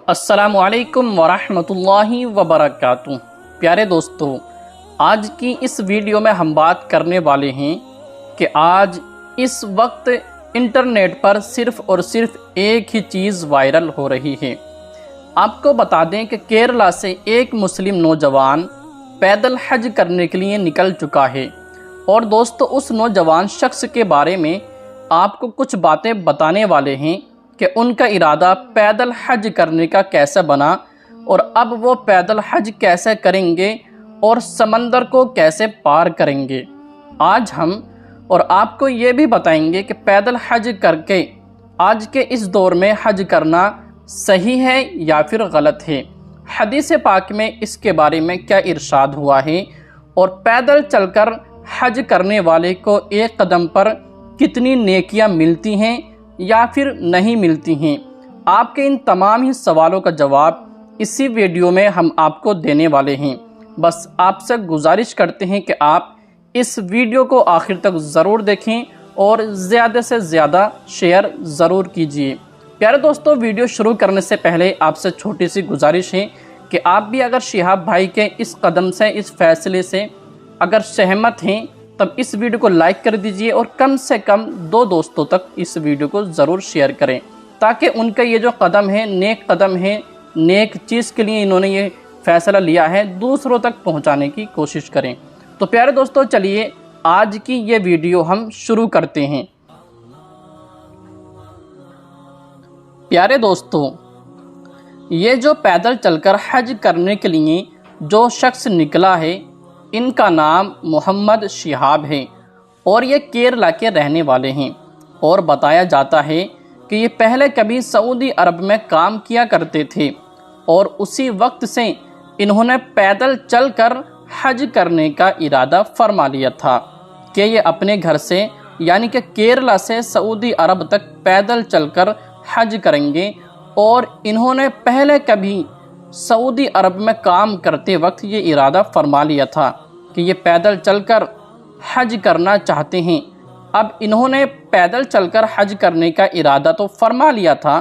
السلام علیکم ورحمۃ اللہ وبرکاتہ۔ پیارے دوستو، آج کی اس ویڈیو میں ہم بات کرنے والے ہیں کہ آج اس وقت انٹرنیٹ پر صرف اور صرف ایک ہی چیز وائرل ہو رہی ہے۔ آپ کو بتا دیں کہ کیرلا سے ایک مسلم نوجوان پیدل حج کرنے کے لیے نکل چکا ہے، اور دوستو اس نوجوان شخص کے بارے میں آپ کو کچھ باتیں بتانے والے ہیں کہ ان کا ارادہ پیدل حج کرنے کا کیسے بنا، اور اب وہ پیدل حج کیسے کریں گے اور سمندر کو کیسے پار کریں گے۔ آج ہم اور آپ کو یہ بھی بتائیں گے کہ پیدل حج کر کے آج کے اس دور میں حج کرنا صحیح ہے یا پھر غلط ہے، حدیث پاک میں اس کے بارے میں کیا ارشاد ہوا ہے، اور پیدل چل کر حج کرنے والے کو ایک قدم پر کتنی نیکیاں ملتی ہیں یا پھر نہیں ملتی ہیں۔ آپ کے ان تمام ہی سوالوں کا جواب اسی ویڈیو میں ہم آپ کو دینے والے ہیں۔ بس آپ سے گزارش کرتے ہیں کہ آپ اس ویڈیو کو آخر تک ضرور دیکھیں اور زیادہ سے زیادہ شیئر ضرور کیجیے۔ پیارے دوستو، ویڈیو شروع کرنے سے پہلے آپ سے چھوٹی سی گزارش ہے کہ آپ بھی اگر شہاب بھائی کے اس قدم سے، اس فیصلے سے اگر سہمت ہیں تب اس ویڈیو کو لائک کر دیجئے، اور کم سے کم 2 دوستوں تک اس ویڈیو کو ضرور شیئر کریں، تاکہ ان کا یہ جو قدم ہے، نیک قدم ہے، نیک چیز کے لیے انہوں نے یہ فیصلہ لیا ہے، دوسروں تک پہنچانے کی کوشش کریں۔ تو پیارے دوستو، چلیے آج کی یہ ویڈیو ہم شروع کرتے ہیں۔ پیارے دوستو، یہ جو پیدل چل کر حج کرنے کے لیے جو شخص نکلا ہے، ان کا نام محمد شہاب ہے، اور یہ کیرلا کے رہنے والے ہیں، اور بتایا جاتا ہے کہ یہ پہلے کبھی سعودی عرب میں کام کیا کرتے تھے، اور اسی وقت سے انہوں نے پیدل چل کر حج کرنے کا ارادہ فرما لیا تھا کہ یہ اپنے گھر سے یعنی کہ کیرلا سے سعودی عرب تک پیدل چل کر حج کریں گے، اور انہوں نے پہلے کبھی سعودی عرب میں کام کرتے وقت یہ ارادہ فرما لیا تھا کہ یہ پیدل چل کر حج کرنا چاہتے ہیں۔ اب انہوں نے پیدل چل کر حج کرنے کا ارادہ تو فرما لیا تھا،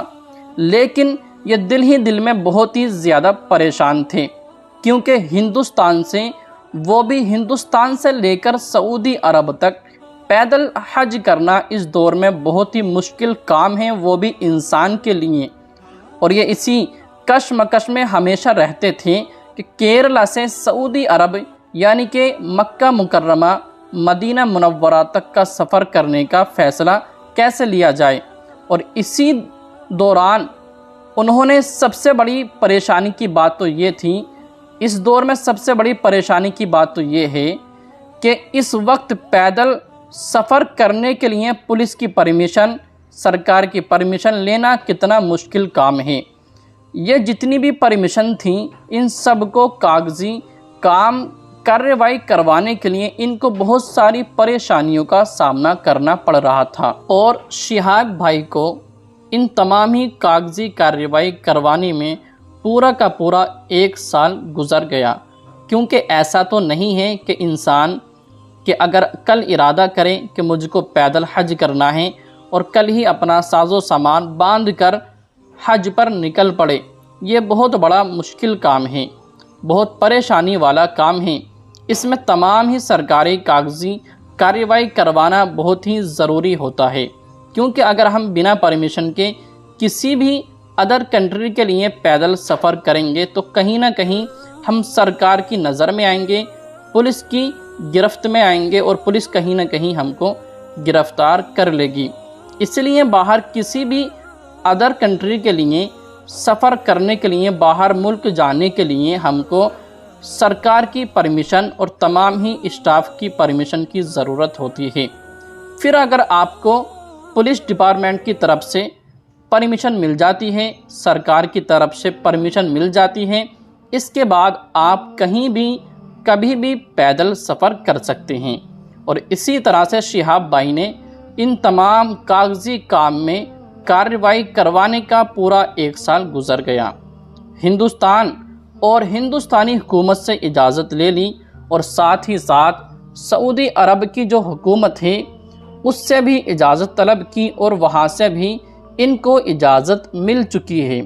لیکن یہ دل ہی دل میں بہت ہی زیادہ پریشان تھے، کیونکہ ہندوستان سے، وہ بھی ہندوستان سے لے کر سعودی عرب تک پیدل حج کرنا اس دور میں بہت ہی مشکل کام ہے، وہ بھی انسان کے لیے، اور یہ اسی کشمکش میں ہمیشہ رہتے تھے کہ کیرلا سے سعودی عرب یعنی کہ مکہ مکرمہ، مدینہ منورہ تک کا سفر کرنے کا فیصلہ کیسے لیا جائے۔ اور اسی دوران انہوں نے سب سے بڑی پریشانی کی بات تو یہ تھی، اس دور میں سب سے بڑی پریشانی کی بات تو یہ ہے کہ اس وقت پیدل سفر کرنے کے لیے پولیس کی پرمیشن، سرکار کی پرمیشن لینا کتنا مشکل کام ہے۔ یہ جتنی بھی پرمیشن تھیں، ان سب کو کاغذی کام کارروائی کروانے کے لیے ان کو بہت ساری پریشانیوں کا سامنا کرنا پڑ رہا تھا، اور شہاب بھائی کو ان تمام ہی کاغذی کارروائی کروانے میں پورا کا پورا 1 سال گزر گیا، کیونکہ ایسا تو نہیں ہے کہ انسان کہ اگر کل ارادہ کرے کہ مجھ کو پیدل حج کرنا ہے اور کل ہی اپنا ساز و سامان باندھ کر حج پر نکل پڑے۔ یہ بہت بڑا مشکل کام ہے، بہت پریشانی والا کام ہے، اس میں تمام ہی سرکاری کاغذی کارروائی کروانا بہت ہی ضروری ہوتا ہے، کیونکہ اگر ہم بنا پرمیشن کے کسی بھی ادر کنٹری کے لیے پیدل سفر کریں گے تو کہیں نہ کہیں ہم سرکار کی نظر میں آئیں گے، پولیس کی گرفت میں آئیں گے، اور پولیس کہیں نہ کہیں ہم کو گرفتار کر لے گی۔ اس لیے باہر کسی بھی ادر کنٹری کے لیے سفر کرنے کے لیے، باہر ملک جانے کے لیے ہم کو سرکار کی پرمیشن اور تمام ہی اسٹاف کی پرمیشن کی ضرورت ہوتی ہے۔ پھر اگر آپ کو پولیس ڈپارٹمنٹ کی طرف سے پرمیشن مل جاتی ہے، سرکار کی طرف سے پرمیشن مل جاتی ہے، اس کے بعد آپ کہیں بھی کبھی بھی پیدل سفر کر سکتے ہیں۔ اور اسی طرح سے شہاب بھائی نے ان تمام کاغذی کام میں کارروائی کروانے کا پورا 1 سال گزر گیا۔ ہندوستان اور ہندوستانی حکومت سے اجازت لے لی، اور ساتھ ہی ساتھ سعودی عرب کی جو حکومت ہے اس سے بھی اجازت طلب کی، اور وہاں سے بھی ان کو اجازت مل چکی ہے،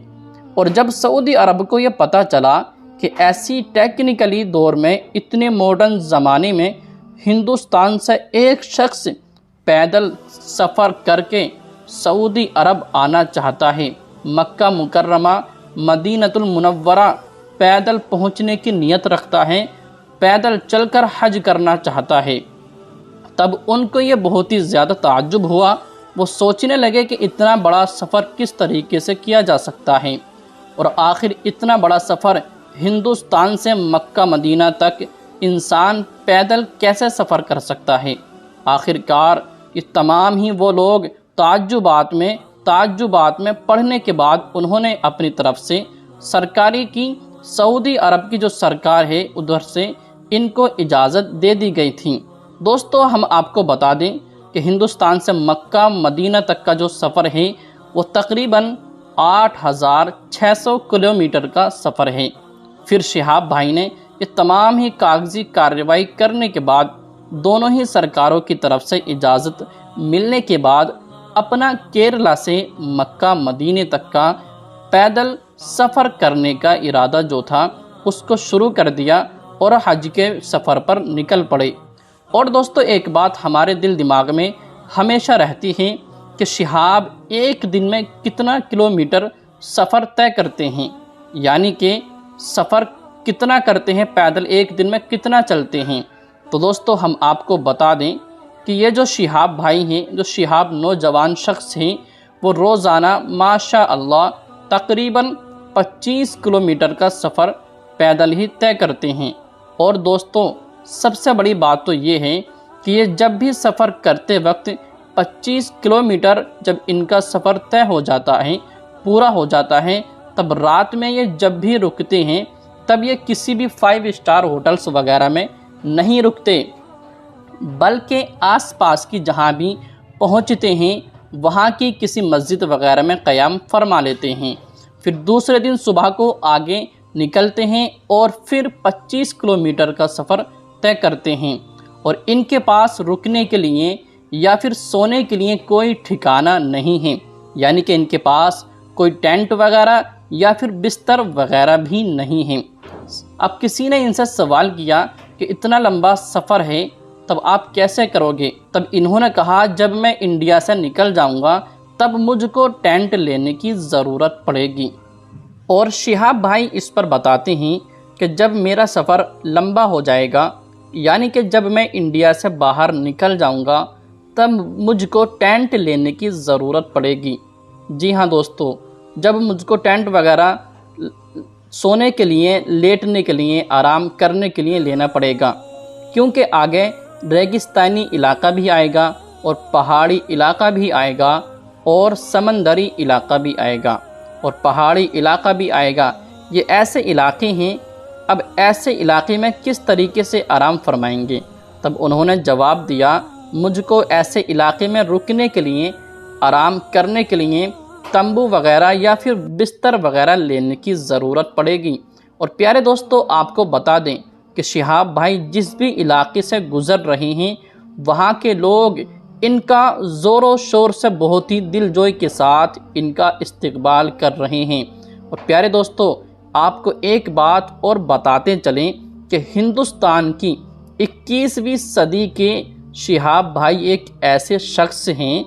اور جب سعودی عرب کو یہ پتہ چلا کہ ایسی ٹیکنیکلی دور میں اتنے ماڈرن زمانے میں ہندوستان سے ایک شخص پیدل سفر کر کے سعودی عرب آنا چاہتا ہے، مکہ مکرمہ مدینۃ المنورہ پیدل پہنچنے کی نیت رکھتا ہے، پیدل چل کر حج کرنا چاہتا ہے، تب ان کو یہ بہت ہی زیادہ تعجب ہوا۔ وہ سوچنے لگے کہ اتنا بڑا سفر کس طریقے سے کیا جا سکتا ہے، اور آخر اتنا بڑا سفر ہندوستان سے مکہ مدینہ تک انسان پیدل کیسے سفر کر سکتا ہے۔ آخرکار یہ تمام ہی وہ لوگ تعجبات میں پڑھنے کے بعد انہوں نے اپنی طرف سے سرکاری کی سعودی عرب کی جو سرکار ہے ادھر سے ان کو اجازت دے دی گئی تھی۔ دوستو ہم آپ کو بتا دیں کہ ہندوستان سے مکہ مدینہ تک کا جو سفر ہے وہ تقریباً 8600 کلومیٹر کا سفر ہے۔ پھر شہاب بھائی نے یہ تمام ہی کاغذی کارروائی کرنے کے بعد دونوں ہی سرکاروں کی طرف سے اجازت ملنے کے بعد اپنا کیرلا سے مکہ مدینے تک کا پیدل سفر کرنے کا ارادہ جو تھا اس کو شروع کر دیا اور حج کے سفر پر نکل پڑے۔ اور دوستو ایک بات ہمارے دل دماغ میں ہمیشہ رہتی ہے کہ شہاب ایک دن میں کتنا کلومیٹر سفر طے کرتے ہیں، یعنی کہ سفر کتنا کرتے ہیں، پیدل ایک دن میں کتنا چلتے ہیں۔ تو دوستو ہم آپ کو بتا دیں کہ یہ جو شہاب بھائی ہیں، جو شہاب نوجوان شخص ہیں، وہ روزانہ ماشاء اللہ تقریباً 25 کلومیٹر کا سفر پیدل ہی طے کرتے ہیں۔ اور دوستو سب سے بڑی بات تو یہ ہے کہ یہ جب بھی سفر کرتے وقت 25 کلومیٹر جب ان کا سفر طے ہو جاتا ہے، پورا ہو جاتا ہے، تب رات میں یہ جب بھی رکتے ہیں تب یہ کسی بھی 5 اسٹار ہوٹلز وغیرہ میں نہیں رکتے، بلکہ آس پاس کی جہاں بھی پہنچتے ہیں وہاں کی کسی مسجد وغیرہ میں قیام فرما لیتے ہیں۔ پھر دوسرے دن صبح کو آگے نکلتے ہیں اور پھر 25 کلومیٹر کا سفر طے کرتے ہیں، اور ان کے پاس رکنے کے لیے یا پھر سونے کے لیے کوئی ٹھکانہ نہیں ہے، یعنی کہ ان کے پاس کوئی ٹینٹ وغیرہ یا پھر بستر وغیرہ بھی نہیں ہے۔ اب کسی نے ان سے سوال کیا کہ اتنا لمبا سفر ہے تب آپ کیسے کرو گے؟ تب انہوں نے کہا جب میں انڈیا سے نکل جاؤں گا تب مجھ کو ٹینٹ لینے کی ضرورت پڑے گی۔ اور شہاب بھائی اس پر بتاتے ہیں کہ جب میرا سفر لمبا ہو جائے گا، یعنی کہ جب میں انڈیا سے باہر نکل جاؤں گا تب مجھ کو ٹینٹ لینے کی ضرورت پڑے گی۔ جی ہاں دوستو، جب مجھ کو ٹینٹ وغیرہ سونے کے لیے، لیٹنے کے لیے، آرام کرنے کے لیے لینا پڑے گا، کیونکہ آگے ریگستانی علاقہ بھی آئے گا اور پہاڑی علاقہ بھی آئے گا اور سمندری علاقہ بھی آئے گا اور پہاڑی علاقہ بھی آئے گا۔ یہ ایسے علاقے ہیں، اب ایسے علاقے میں کس طریقے سے آرام فرمائیں گے؟ تب انہوں نے جواب دیا مجھ کو ایسے علاقے میں رکنے کے لیے، آرام کرنے کے لیے تمبو وغیرہ یا پھر بستر وغیرہ لینے کی ضرورت پڑے گی۔ اور پیارے دوستو آپ کو بتا دیں کہ شہاب بھائی جس بھی علاقے سے گزر رہے ہیں وہاں کے لوگ ان کا زور و شور سے بہت ہی دل جوئی کے ساتھ ان کا استقبال کر رہے ہیں۔ اور پیارے دوستو آپ کو ایک بات اور بتاتے چلیں کہ ہندوستان کی 21ویں صدی کے شہاب بھائی ایک ایسے شخص ہیں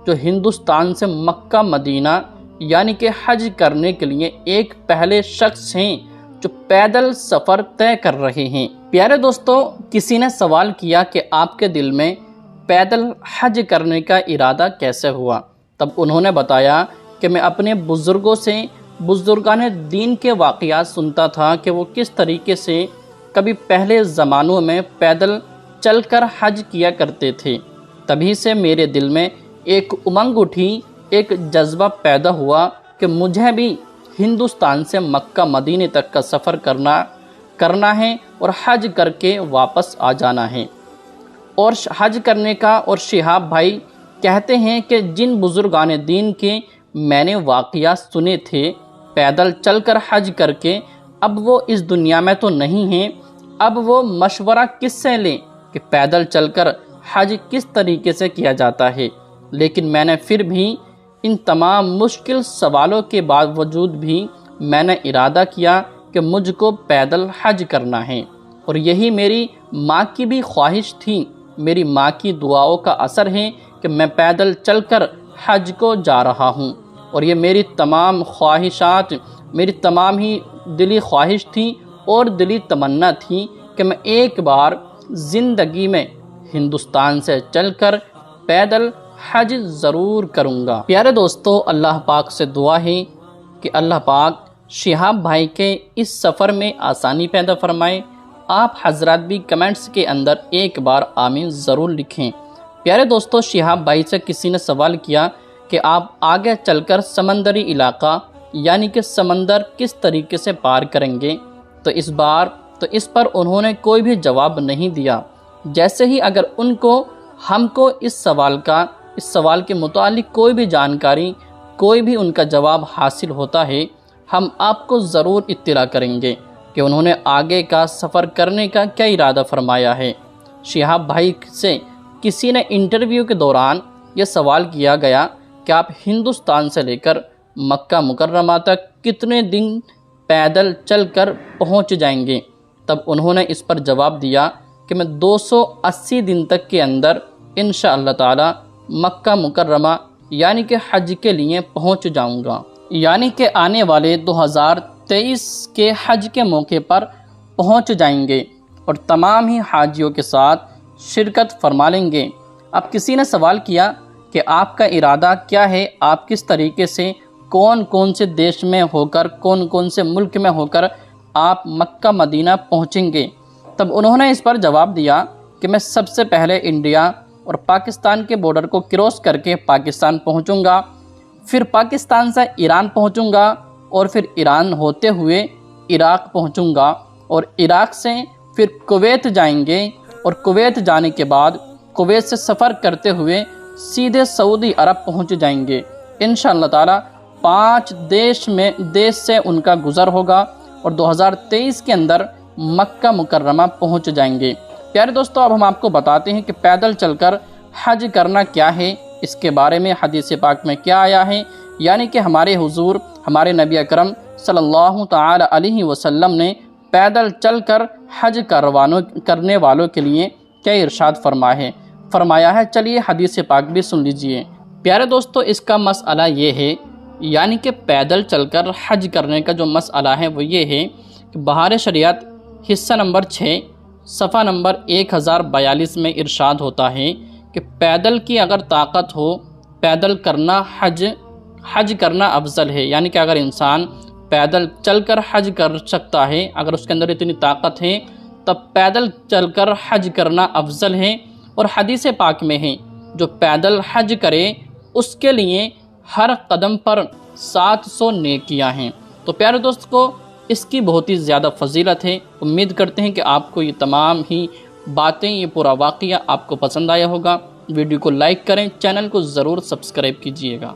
جو ہندوستان سے مکہ مدینہ یعنی کہ حج کرنے کے لیے ایک پہلے شخص ہیں جو پیدل سفر طے کر رہے ہیں۔ پیارے دوستو کسی نے سوال کیا کہ آپ کے دل میں پیدل حج کرنے کا ارادہ کیسے ہوا؟ تب انہوں نے بتایا کہ میں اپنے بزرگوں سے، بزرگان دین کے واقعات سنتا تھا کہ وہ کس طریقے سے کبھی پہلے زمانوں میں پیدل چل کر حج کیا کرتے تھے، تبھی سے میرے دل میں ایک امنگ اٹھی، ایک جذبہ پیدا ہوا کہ مجھے بھی ہندوستان سے مکہ مدینے تک کا سفر کرنا ہے اور حج کر کے واپس آ جانا ہے۔ اور حج کرنے کا، اور شہاب بھائی کہتے ہیں کہ جن بزرگان دین کے میں نے واقعات سنے تھے پیدل چل کر حج کر کے، اب وہ اس دنیا میں تو نہیں ہیں، اب وہ مشورہ کس سے لیں کہ پیدل چل کر حج کس طریقے سے کیا جاتا ہے؟ لیکن میں نے پھر بھی ان تمام مشکل سوالوں کے باوجود بھی میں نے ارادہ کیا کہ مجھ کو پیدل حج کرنا ہے، اور یہی میری ماں کی بھی خواہش تھی۔ میری ماں کی دعاؤں کا اثر ہے کہ میں پیدل چل کر حج کو جا رہا ہوں، اور یہ میری تمام خواہشات، میری تمام ہی دلی خواہش تھی اور دلی تمنا تھی کہ میں ایک بار زندگی میں ہندوستان سے چل کر پیدل حج ضرور کروں گا۔ پیارے دوستو، اللہ پاک سے دعا ہے کہ اللہ پاک شہاب بھائی کے اس سفر میں آسانی پیدا فرمائے۔ آپ حضرات بھی کمنٹس کے اندر ایک بار آمین ضرور لکھیں۔ پیارے دوستو، شہاب بھائی سے کسی نے سوال کیا کہ آپ آگے چل کر سمندری علاقہ یعنی کہ سمندر کس طریقے سے پار کریں گے، تو اس پر انہوں نے کوئی بھی جواب نہیں دیا۔ جیسے ہی اگر ہم کو اس سوال کے متعلق کوئی بھی جانکاری، کوئی بھی ان کا جواب حاصل ہوتا ہے، ہم آپ کو ضرور اطلاع کریں گے کہ انہوں نے آگے کا سفر کرنے کا کیا ارادہ فرمایا ہے۔ شہاب بھائی سے کسی نے انٹرویو کے دوران یہ سوال کیا گیا کہ آپ ہندوستان سے لے کر مکہ مکرمہ تک کتنے دن پیدل چل کر پہنچ جائیں گے، تب انہوں نے اس پر جواب دیا کہ میں 280 دن تک کے اندر انشاءاللہ تعالی مکہ مکرمہ یعنی کہ حج کے لیے پہنچ جاؤں گا، یعنی کہ آنے والے 2023 کے حج کے موقع پر پہنچ جائیں گے اور تمام ہی حاجیوں کے ساتھ شرکت فرما لیں گے۔ اب کسی نے سوال کیا کہ آپ کا ارادہ کیا ہے، آپ کس طریقے سے کون کون سے دیش میں ہو کر، کون کون سے ملک میں ہو کر آپ مکہ مدینہ پہنچیں گے، تب انہوں نے اس پر جواب دیا کہ میں سب سے پہلے انڈیا اور پاکستان کے بارڈر کو کراس کر کے پاکستان پہنچوں گا، پھر پاکستان سے ایران پہنچوں گا، اور پھر ایران ہوتے ہوئے عراق پہنچوں گا، اور عراق سے پھر کویت جائیں گے، اور کویت جانے کے بعد کویت سے سفر کرتے ہوئے سیدھے سعودی عرب پہنچ جائیں گے۔ انشاءاللہ تعالی 5 دیش سے ان کا گزر ہوگا اور 2023 کے اندر مکہ مکرمہ پہنچ جائیں گے۔ پیارے دوستو، اب ہم آپ کو بتاتے ہیں کہ پیدل چل کر حج کرنا کیا ہے، اس کے بارے میں حدیث پاک میں کیا آیا ہے، یعنی کہ ہمارے حضور، ہمارے نبی اکرم صلی اللہ تعالی علیہ وسلم نے پیدل چل کر حج کرنے والوں کے لیے کیا ارشاد فرمایا ہے۔ چلیے حدیث پاک بھی سن لیجئے۔ پیارے دوستو، اس کا مسئلہ یہ ہے، یعنی کہ پیدل چل کر حج کرنے کا جو مسئلہ ہے وہ یہ ہے کہ بہار شریعت حصہ نمبر 6 صفحہ نمبر 1042 میں ارشاد ہوتا ہے کہ پیدل کی اگر طاقت ہو، پیدل کرنا حج کرنا افضل ہے، یعنی کہ اگر انسان پیدل چل کر حج کر سکتا ہے، اگر اس کے اندر اتنی طاقت ہے، تب پیدل چل کر حج کرنا افضل ہے۔ اور حدیث پاک میں ہے جو پیدل حج کرے اس کے لیے ہر قدم پر 700 نیکیاں ہیں۔ تو پیارے دوست کو اس کی بہت ہی زیادہ فضیلت ہے۔ امید کرتے ہیں کہ آپ کو یہ تمام ہی باتیں، یہ پورا واقعہ آپ کو پسند آیا ہوگا۔ ویڈیو کو لائک کریں، چینل کو ضرور سبسکرائب کیجئے گا۔